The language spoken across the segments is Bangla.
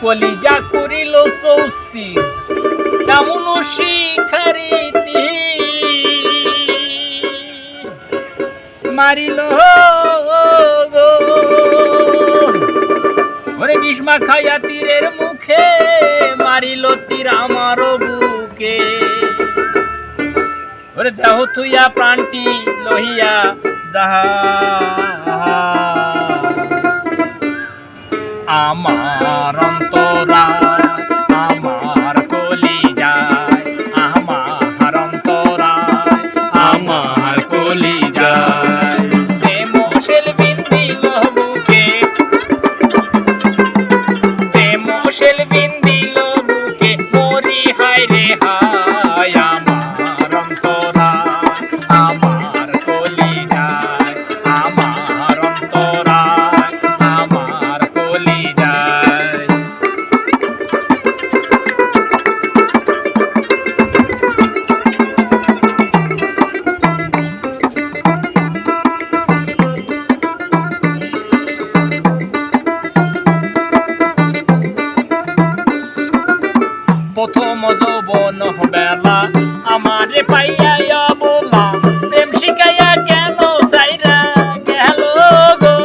কলিজা করিল সৌসি কেমন শিখারিতি মারিল গো ওরে বিষ্মা খাইয়া তীরের মুখে মারিল তীর আমার বুকে ওরে দেহ থুইয়া প্রাণটি লহিয়া যাহা আমার অন্তরা আমার কলিজায় আমার অন্তরা আমার কলিজায় প্রেমশীল বিন্দিল বুকে প্রেমশীল বিন্দিল বুকে মরি হায় রে হায় আমার অন্তরা আমার কলিজায় আমার অন্তরা আমার কলিজায় প্রথম যৌবন বেলা আমারে পাইয়া বলা প্রেম শিখাইয়া কেন চাইরা গেল গো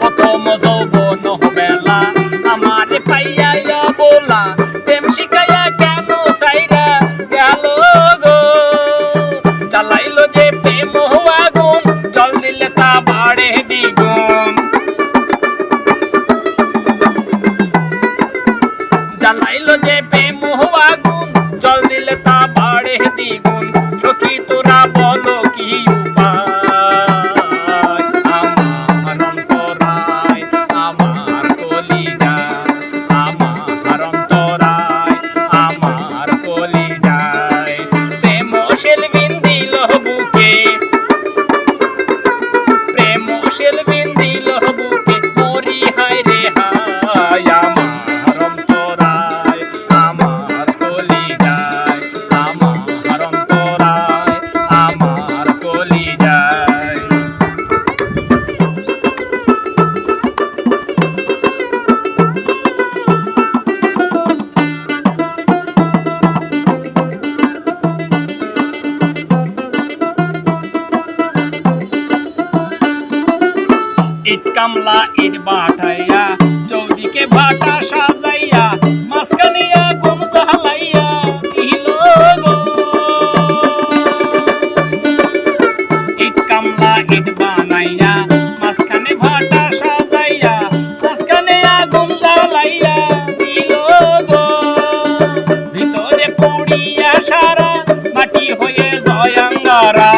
প্রথম যৌবন বেলা আমারে পাইয়া বলা প্রেম শিখাইয়া কেন চাইরা গেল গো জ্বালাইলো যে প্রেম আগুন জল দিলে তা বাড়ে দ্বিগুণ জ্বালাইলো যে প্রেম আগুন জল দিলে তা বাড়ে দ্বিগুণ সখী তোরা বলো কি উপায় আমার অন্তরায় আমার কলিজায় আমার অন্তরায় আমার কলিজায় প্রেমশীল বিন্দিল বুকে প্রেমশীল বিন্দিল বুকে মরি হায় রে হায় আমার অন্তরায় আমার কলিজায় আমার অন্তরায় আমার কলিজায় ইট কামলা ইট বাঠাইয়া চৌদিকে ভাটা সাজাইয়া মাঝখানে আগুন জ্বালাইয়া দিল গো ইট কামলা ইট বানাইয়া মাঝখানে ভাটা সাজাইয়া মাঝখানে আগুন জ্বালাইয়া দিল গো ভিতরে পুড়িয়া সারা মাটি হয়ে জয় আঙ্গারা